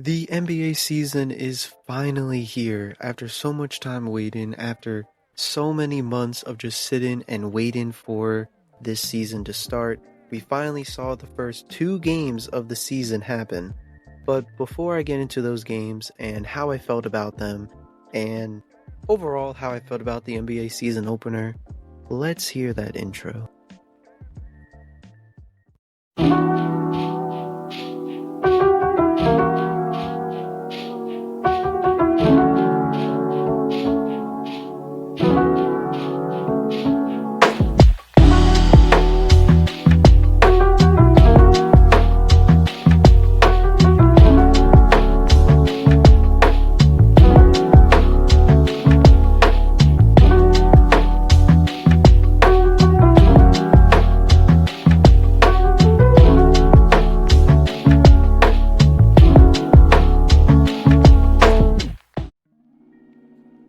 The NBA season is finally here after so much time waiting, after so many months of just sitting and waiting for this season to start. We finally saw the first two games of the season happen. But before I get into those games and how I felt about them, and overall how I felt about the NBA season opener, let's hear that intro.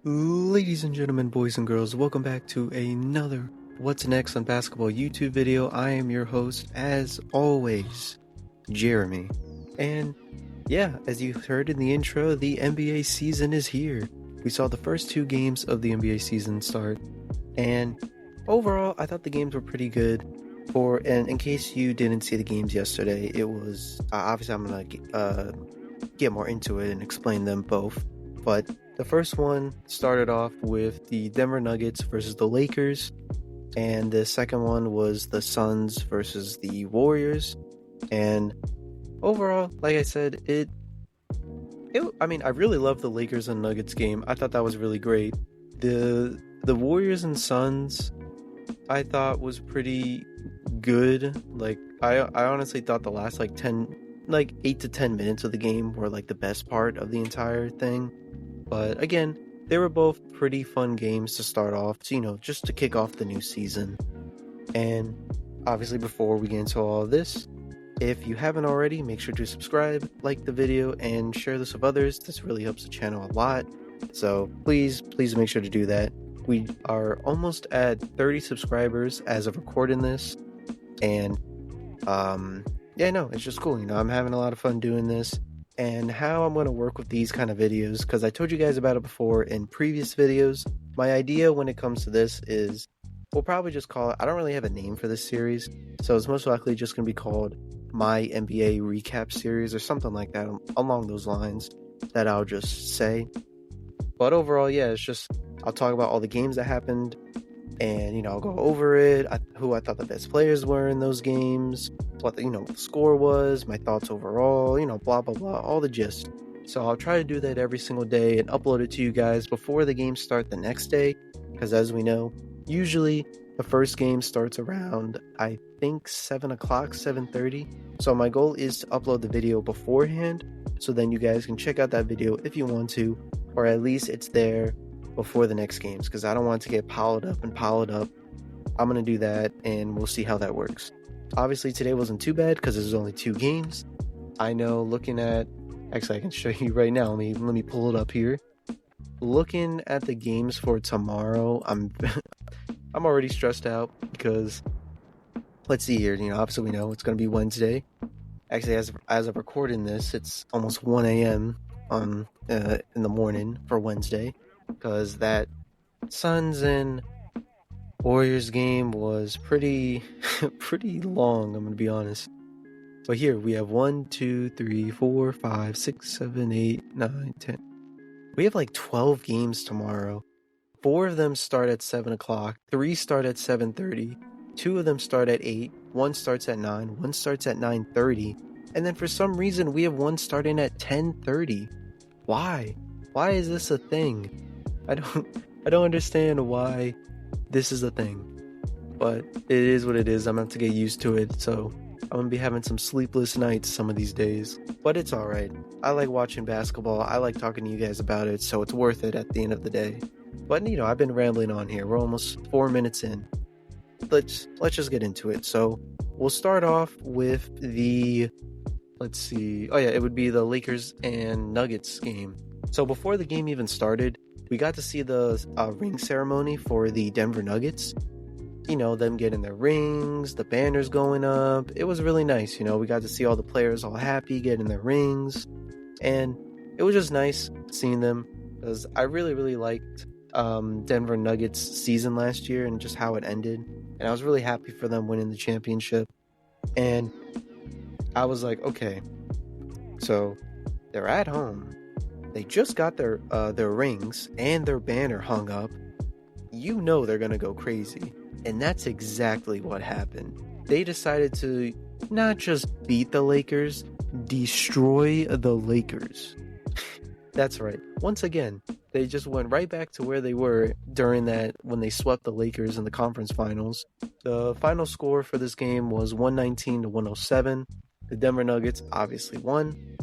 Ladies and gentlemen, boys and girls, welcome back to another What's Next on Basketball YouTube video. I am your host, as always, Jeremy. And yeah, as you heard in the intro, the NBA season is here. We saw the first two games of the NBA season start, and overall, I thought the games were pretty good. And in case you didn't see the games yesterday, it was obviously I'm gonna get more into it and explain them both, but the first one started off with the Denver Nuggets versus the Lakers, and the second one was the Suns versus the Warriors. And overall, like I said, I really loved the Lakers and Nuggets game. I thought that was really great. The Warriors and Suns, I thought was pretty good. Like I honestly thought the last 8 to 10 minutes of the game were like the best part of the entire thing. But again, they were both pretty fun games to start off, just to kick off the new season. And obviously, before we get into all of this, if you haven't already, make sure to subscribe, like the video, and share this with others. This really helps the channel a lot. So please make sure to do that. We are almost at 30 subscribers as of recording this. And it's just cool. I'm having a lot of fun doing this. And how I'm going to work with these kind of videos, because I told you guys about it before in previous videos. My idea when it comes to this is we'll probably just call it, I don't really have a name for this series, so it's most likely just going to be called My NBA Recap Series or something like that along those lines that I'll just say. But overall, it's just I'll talk about all the games that happened, and I'll go over it, who I thought the best players were in those games, what the score was, my thoughts overall, blah blah blah, all the gist. So I'll try to do that every single day and upload it to you guys before the games start the next day, because as we know, usually the first game starts around, I think, 7 o'clock, 7:30. So my goal is to upload the video beforehand, so then you guys can check out that video if you want to, or at least it's there before the next games, because I don't want it to get piled up. I'm going to do that, and we'll see how that works. Obviously, today wasn't too bad because there's only two games. I know, actually, I can show you right now. Let me pull it up here. Looking at the games for tomorrow, I'm already stressed out because, let's see here. Obviously, we know it's going to be Wednesday. Actually, as of recording this, it's almost 1 a.m. In the morning for Wednesday, because that Suns and Warriors game was pretty long, I'm gonna be honest. But here we have 1, 2, 3, 4, 5, 6, 7, 8, 9, 10. We have 12 games tomorrow. 4 of them start at 7 o'clock, 3 start at 7:30, 2 of them start at 8, 1 starts at 9, 1 starts at 9:30, and then for some reason we have one starting at 10:30. Why is this a thing? I don't understand why this is a thing, but it is what it is. I'm going to have to get used to it, so I'm going to be having some sleepless nights some of these days, but it's alright. I like watching basketball, I like talking to you guys about it, so it's worth it at the end of the day. But I've been rambling on here. We're almost 4 minutes in. Let's just get into it. So we'll start off with it would be the Lakers and Nuggets game. So before the game even started, we got to see the ring ceremony for the Denver Nuggets. Them getting their rings, the banners going up. It was really nice. We got to see all the players all happy, getting their rings. And it was just nice seeing them because I really, really liked Denver Nuggets season last year and just how it ended. And I was really happy for them winning the championship. And I was like, okay, so they're at home. They just got their rings and their banner hung up. You know they're gonna go crazy. And that's exactly what happened. They decided to not just beat the Lakers, destroy the Lakers. That's right. Once again, they just went right back to where they were during that when they swept the Lakers in the conference finals. The final score for this game was 119 to 107. The Denver Nuggets obviously won.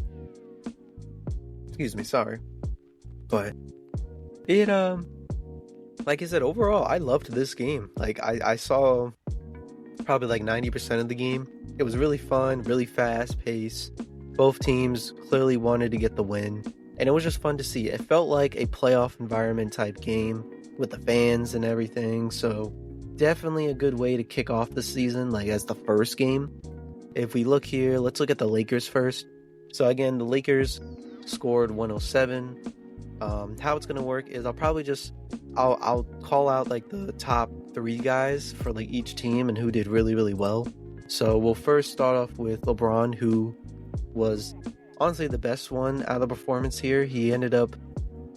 Excuse me, sorry. But it like I said, overall I loved this game. Like I saw probably like 90% of the game. It was really fun, really fast paced. Both teams clearly wanted to get the win. And it was just fun to see. It felt like a playoff environment type game with the fans and everything. So definitely a good way to kick off the season, like as the first game. If we look here, let's look at the Lakers first. So again, the Lakers scored 107. How it's gonna work is I'll call out like the top 3 guys for like each team and who did really, really well. So we'll first start off with LeBron, who was honestly the best one out of the performance here. He ended up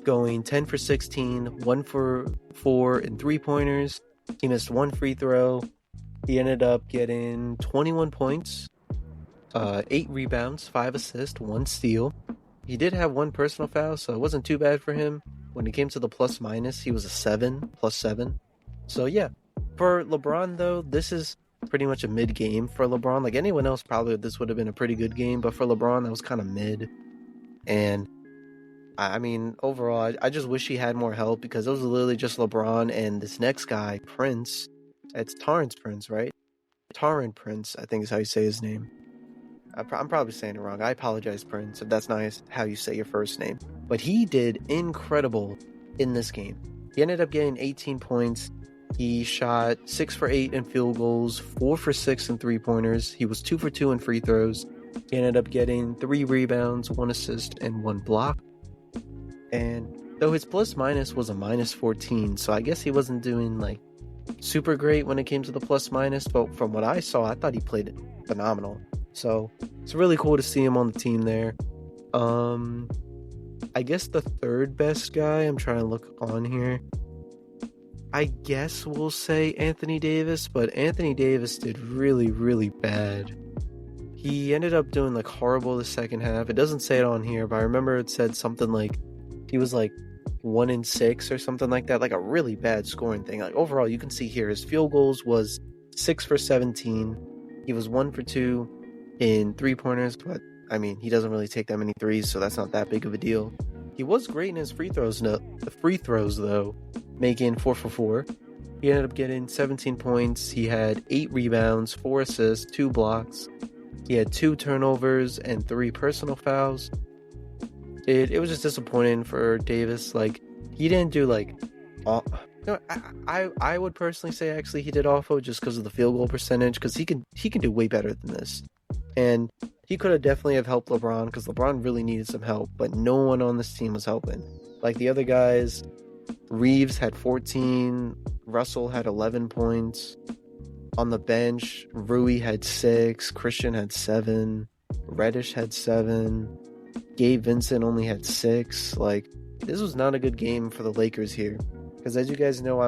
going 10 for 16, 1 for 4 in 3-pointers. He missed 1 free throw. He ended up getting 21 points, 8 rebounds, 5 assists, 1 steal. He did have 1 personal foul, so it wasn't too bad for him. When it came to the plus minus, he was a 7, plus 7. So yeah, for LeBron though, this is pretty much a mid game for LeBron. Like anyone else, probably this would have been a pretty good game, but for LeBron, that was kind of mid. And I mean, overall, I just wish he had more help because it was literally just LeBron and this next guy, Prince. It's Torrance Prince, right? Taurean Prince, I think is how you say his name. I'm probably saying it wrong. I apologize, Prince, if that's not how you say your first name. But he did incredible in this game. He ended up getting 18 points. He shot 6 for 8 in field goals, 4 for 6 in 3-pointers. He was 2 for 2 in free throws. He ended up getting 3 rebounds, 1 assist, and 1 block. And though his plus minus was a minus 14, so I guess he wasn't doing like super great when it came to the plus minus, but from what I saw, I thought he played phenomenal. So it's really cool to see him on the team there. I guess the third best guy, I'm trying to look on here. I guess we'll say Anthony Davis, but Anthony Davis did really, really bad. He ended up doing like horrible the second half. It doesn't say it on here, but I remember it said something like he was like 1-6 or something like that, like a really bad scoring thing. Like overall, you can see here his field goals was 6 for 17. He was 1 for 2 in 3-pointers, but I mean, he doesn't really take that many threes, so that's not that big of a deal. He was great in his free throws though, making 4 for 4. He ended up getting 17 points. He had 8 rebounds, 4 assists, 2 blocks. He had 2 turnovers and 3 personal fouls. It was just disappointing for Davis. Like, he didn't do like all, you know, I would personally say actually he did awful just because of the field goal percentage, because he can do way better than this. And he could have definitely have helped LeBron, because LeBron really needed some help, but no one on this team was helping. Like the other guys, Reeves had 14, Russell had 11 points. On the bench, Rui had 6, Christian had 7, Reddish had 7, Gabe Vincent only had 6. Like, this was not a good game for the Lakers here. Because as you guys know,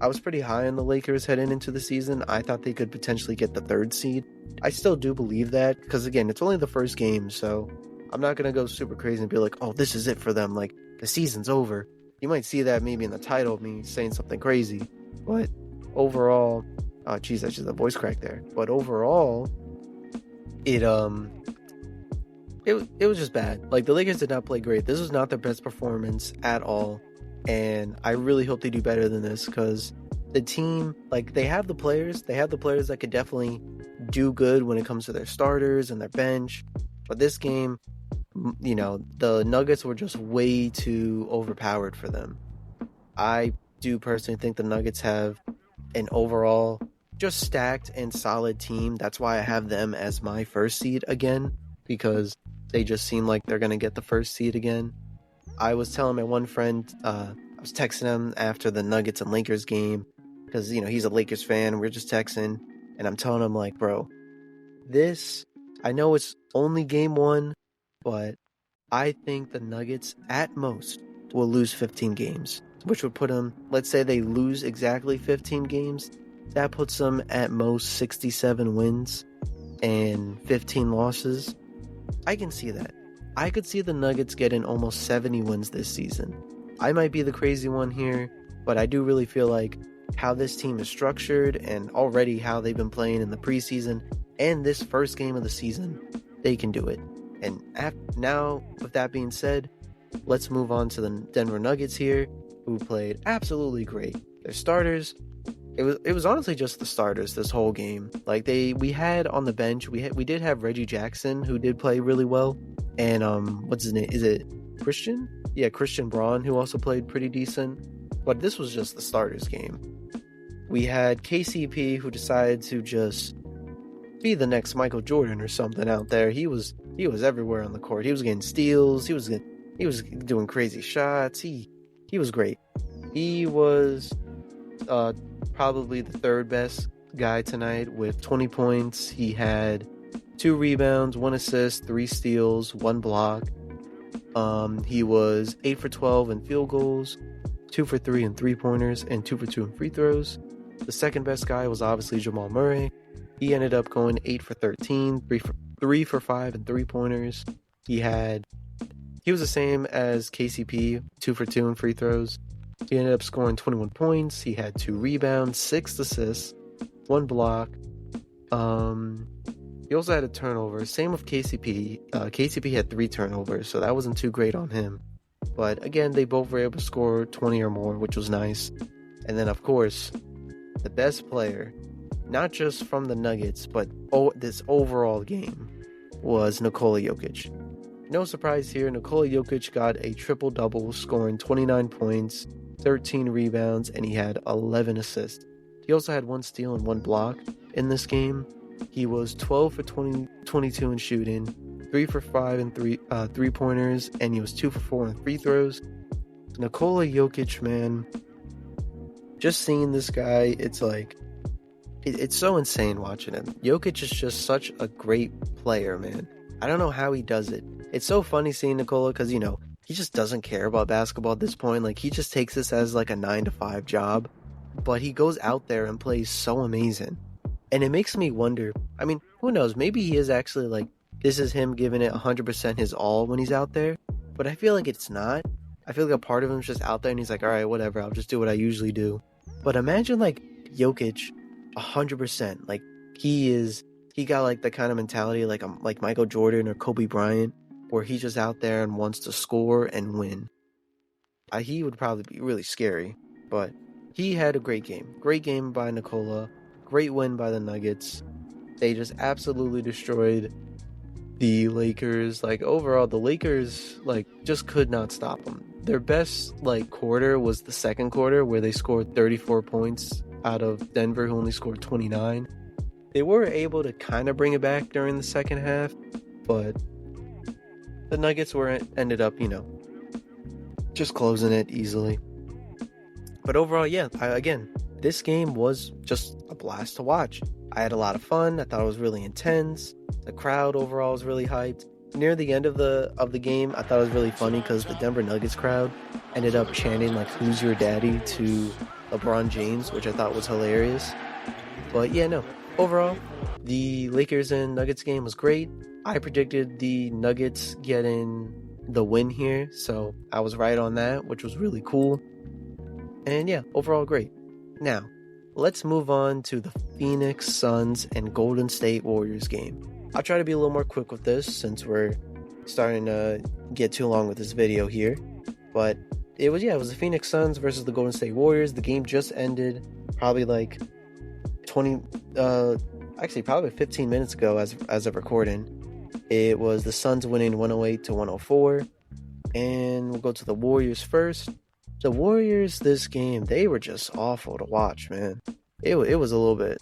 I was pretty high on the Lakers heading into the season. I thought they could potentially get the 3rd seed. I still do believe that, because again, it's only the first game, so I'm not going to go super crazy and be like, oh, this is it for them, like, the season's over. You might see that maybe in the title, me saying something crazy, but overall, oh geez, I just a voice crack there. But overall, it was just bad. Like, the Lakers did not play great. This was not their best performance at all, and I really hope they do better than this, because the team, like, they have the players that could definitely do good when it comes to their starters and their bench. But this game, you know, the Nuggets were just way too overpowered for them. I do personally think the Nuggets have an overall just stacked and solid team. That's why I have them as my 1st seed again, because They just seem like they're going to get the first seed again. I was telling my one friend, I was texting him after the Nuggets and Lakers game, because, he's a Lakers fan. We're just texting, and I'm telling him, like, bro, I know it's only game one, but I think the Nuggets, at most, will lose 15 games, which would put them, let's say they lose exactly 15 games, that puts them at most 67 wins and 15 losses. I can see that. I could see the Nuggets getting almost 70 wins this season. I might be the crazy one here, but I do really feel like how this team is structured and already how they've been playing in the preseason and this first game of the season, they can do it. And now, with that being said, let's move on to the Denver Nuggets here, who played absolutely great. Their starters, it was honestly just the starters this whole game. Like we had on the bench, we did have Reggie Jackson, who did play really well, and what's his name? Is it Christian? Yeah, Christian Braun, who also played pretty decent. But this was just the starters game. We had KCP, who decided to just be the next Michael Jordan or something out there. He was everywhere on the court. He was getting steals. He was doing crazy shots. He was great. He was probably the third best guy tonight with 20 points. He had 2 rebounds, 1 assist, 3 steals, 1 block. He was 8 for 12 in field goals, 2 for 3 in 3-pointers, and 2 for 2 in free throws. The second best guy was obviously Jamal Murray. He ended up going 8 for 13, 3 for 5 in 3-pointers. He was the same as KCP, 2 for 2 in free throws. He ended up scoring 21 points. He had 2 rebounds, 6 assists, 1 block. He also had a turnover. Same with KCP. KCP had 3 turnovers, so that wasn't too great on him. But again, they both were able to score 20 or more, which was nice. And then, of course, the best player, not just from the Nuggets, but this overall game, was Nikola Jokic. No surprise here, Nikola Jokic got a triple-double, scoring 29 points, 13 rebounds, and he had 11 assists. He also had 1 steal and 1 block in this game. He was 12 for 22 in shooting, 3 for 5 in 3-pointers, and he was 2 for 4 in free throws. Nikola Jokic, man, just seeing this guy, it's like, it's so insane watching him. Jokic is just such a great player, man. I don't know how he does it. It's so funny seeing Nikola because, he just doesn't care about basketball at this point. Like, he just takes this as like a 9-to-5 job, but he goes out there and plays so amazing. And it makes me wonder, I mean, who knows? Maybe he is actually like, this is him giving it 100% his all when he's out there. But I feel like it's not. I feel like a part of him's just out there and he's like, all right, whatever, I'll just do what I usually do. But imagine like Jokic 100%. Like, he got like the kind of mentality like Michael Jordan or Kobe Bryant, where he's just out there and wants to score and win. He would probably be really scary, but he had a great game. Great game by Nikola. Great win by the Nuggets. They just absolutely destroyed the Lakers. Like, overall, the Lakers, like, just could not stop them. Their best, like, quarter was the second quarter, where they scored 34 points out of Denver, who only scored 29. They were able to kind of bring it back during the second half, but the Nuggets ended up, just closing it easily. But overall, yeah, again, this game was just a blast to watch. I had a lot of fun. I thought it was really intense. The crowd overall was really hyped. Near the end of the game, I thought it was really funny because the Denver Nuggets crowd ended up chanting like "Who's your daddy?" to LeBron James, which I thought was hilarious. But yeah, no. Overall, the Lakers and Nuggets game was great. I predicted the Nuggets getting the win here, so I was right on that, which was really cool. And yeah, overall great. Now, let's move on to the Phoenix Suns and Golden State Warriors game. I'll try to be a little more quick with this since we're starting to get too long with this video here. But it was the Phoenix Suns versus the Golden State Warriors. The game just ended probably like 15 minutes ago as of recording. It was the Suns winning 108-104. And we'll go to the Warriors first. The Warriors this game, they were just awful to watch, man. It was a little bit,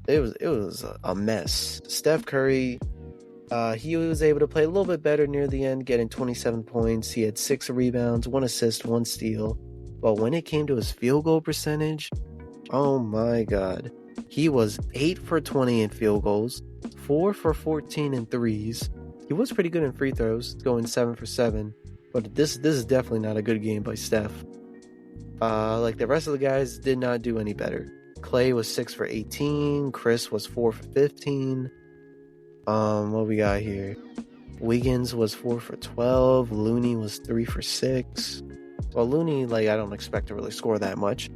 it was a mess. Steph Curry, He was able to play a little bit better near the end, getting 27 points. He had 6 rebounds, 1 assist, 1 steal. But when it came to his field goal percentage, oh my god. He was 8 for 20 in field goals, 4 for 14 in threes. He was pretty good in free throws, going 7 for 7. But this is definitely not a good game by Steph. Like the rest of the guys did not do any better. Clay was 6 for 18. Chris was 4 for 15. What we got here? Wiggins was 4 for 12. Looney was 3 for 6. Well, Looney, like, I don't expect to really score that much.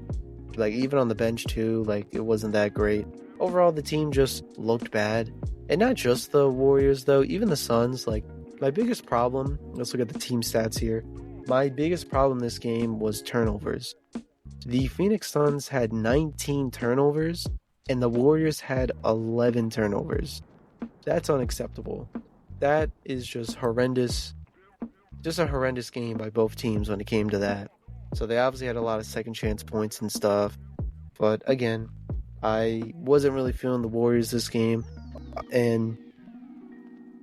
Like, even on the bench, too, like, it wasn't that great. Overall, the team just looked bad. And not just the Warriors, though. Even the Suns, like, my biggest problem, let's look at the team stats here. My biggest problem this game was turnovers. The Phoenix Suns had 19 turnovers, and the Warriors had 11 turnovers. That's unacceptable. That is just horrendous. Just a horrendous game by both teams when it came to that. So they obviously had a lot of second chance points and stuff. But again, I wasn't really feeling the Warriors this game. And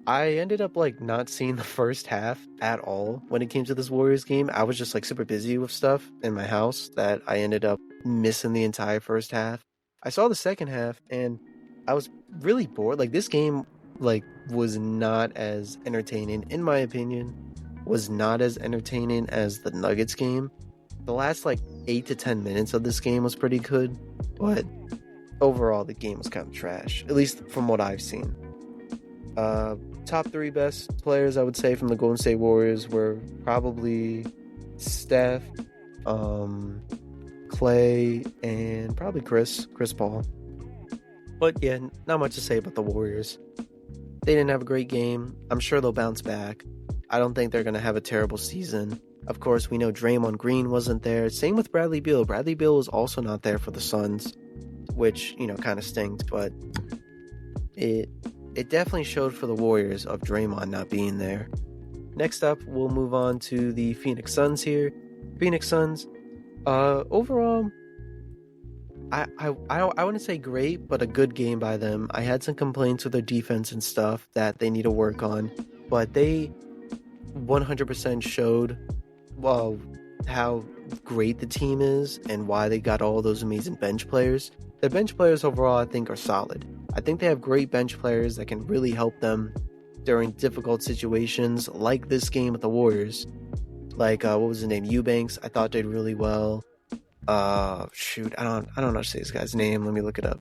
I ended up like not seeing the first half at all when it came to this Warriors game. I was just like super busy with stuff in my house that I ended up missing the entire first half. I saw the second half and I was really bored. Like this game like was not as entertaining, in my opinion, was not as entertaining as the Nuggets game. The last like 8 to 10 minutes of this game was pretty good, but overall the game was kind of trash, at least from what I've seen. Top 3 best players I would say from the Golden State Warriors were probably Steph, Clay, and probably Chris Paul. But yeah, not much to say about the Warriors. They didn't have a great game. I'm sure they'll bounce back. I don't think they're going to have a terrible season. Of course, we know Draymond Green wasn't there. Same with Bradley Beal. Bradley Beal was also not there for the Suns, which, you know, kind of stinks, but it definitely showed for the Warriors of Draymond not being there. Next up, we'll move on to the Phoenix Suns here. Phoenix Suns, overall, I wouldn't say great, but a good game by them. I had some complaints with their defense and stuff that they need to work on, but they 100% showed how great the team is and why they got all those amazing bench players. The bench players overall, I think, are solid. I think they have great bench players that can really help them during difficult situations like this game with the Warriors. Like, what was his name? Eubanks, I thought did really well. Shoot, I don't know how to say this guy's name. Let me look it up.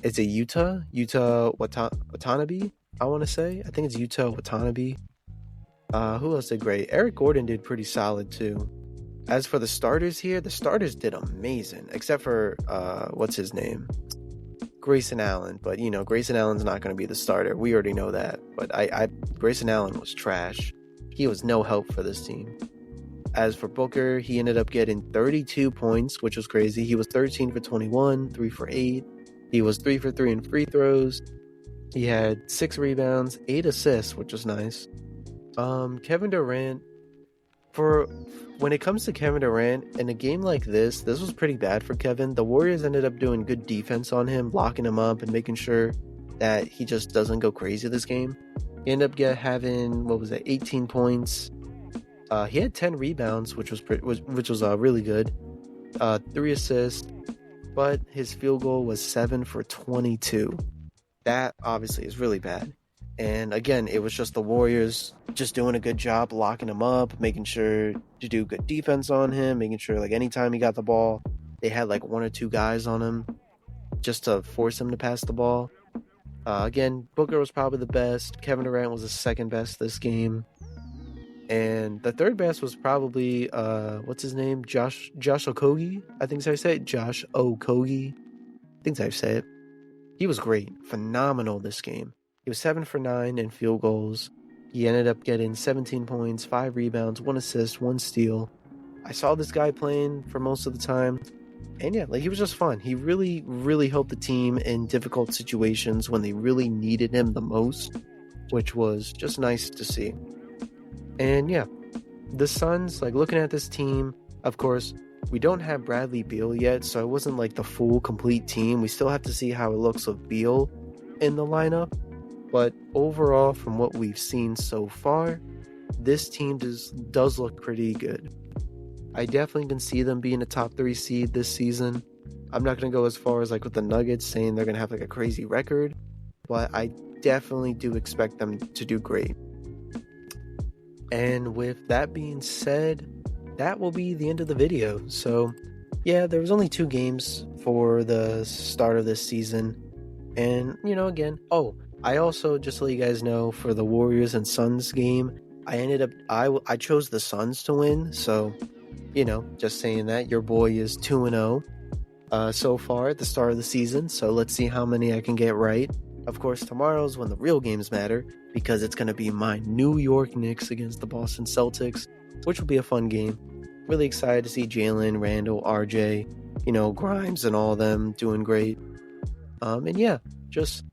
Is it Yuta Watanabe? I want to say. I think it's Yuta Watanabe. Who else did great? Eric Gordon did pretty solid too. As for the starters here, the starters did amazing, except for what's his name? Grayson Allen. But you know, Grayson Allen's not going to be the starter. We already know that. But Grayson Allen was trash. He was no help for this team. As for Booker, he ended up getting 32 points, which was crazy. He was 13 for 21, 3 for 8. He was 3 for 3 in free throws. He had 6 rebounds, 8 assists, which was nice. Kevin Durant, when it comes to Kevin Durant, in a game like this was pretty bad for Kevin. The Warriors ended up doing good defense on him, locking him up and making sure that he just doesn't go crazy this game. He ended up having, 18 points. He had 10 rebounds, which was really good. 3 assists, but his field goal was 7 for 22. That obviously is really bad. And again, it was just the Warriors just doing a good job locking him up, making sure to do good defense on him, making sure like anytime he got the ball, they had like 1 or 2 guys on him just to force him to pass the ball. Again, Booker was probably the best. Kevin Durant was the second best this game. And the third best was probably, what's his name? Josh Okogie? I think that's how you say it. Josh Okogie. I think that's how you say it. He was great. Phenomenal this game. He was 7 for 9 in field goals. He ended up getting 17 points, 5 rebounds, 1 assist, 1 steal. I saw this guy playing for most of the time. And yeah, like he was just fun. He really, really helped the team in difficult situations when they really needed him the most, which was just nice to see. And yeah, the Suns, like looking at this team, of course, we don't have Bradley Beal yet, so it wasn't like the full complete team. We still have to see how it looks with Beal in the lineup. But overall, from what we've seen so far, this team does look pretty good. I definitely can see them being a top 3 seed this season. I'm not going to go as far as like with the Nuggets saying they're going to have like a crazy record, but I definitely do expect them to do great. And with that being said, that will be the end of the video. So yeah, there was only 2 games for the start of this season. And, again, I also, just to let you guys know, for the Warriors and Suns game, I chose the Suns to win. So, just saying that, your boy is 2-0 so far at the start of the season. So let's see how many I can get right. Of course, tomorrow's when the real games matter, because it's going to be my New York Knicks against the Boston Celtics, which will be a fun game. Really excited to see Jalen, Randall, RJ, Grimes and all of them doing great. And yeah, just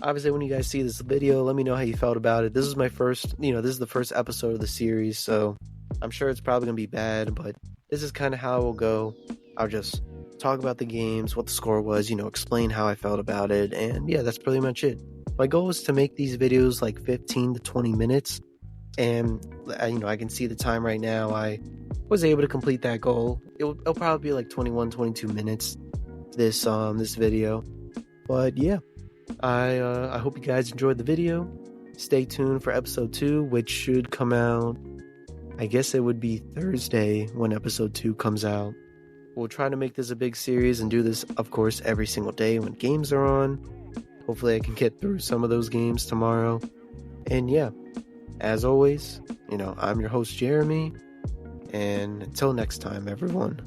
obviously when you guys see this video, let me know how you felt about it. This is my first, this is the first episode of the series, so I'm sure it's probably going to be bad, but this is kind of how it will go. I'll just talk about the games, what the score was, explain how I felt about it, and yeah, that's pretty much it. My goal is to make these videos like 15 to 20 minutes, and I can see the time right now. I was able to complete that goal. It'll probably be like 21, 22 minutes, this video. But yeah, I hope you guys enjoyed the video. Stay tuned for episode 2, which should come out, I guess it would be Thursday when episode 2 comes out. We'll try to make this a big series and do this, of course, every single day when games are on. Hopefully I can get through some of those games tomorrow. And yeah, as always, I'm your host, Jeremy. And until next time, everyone.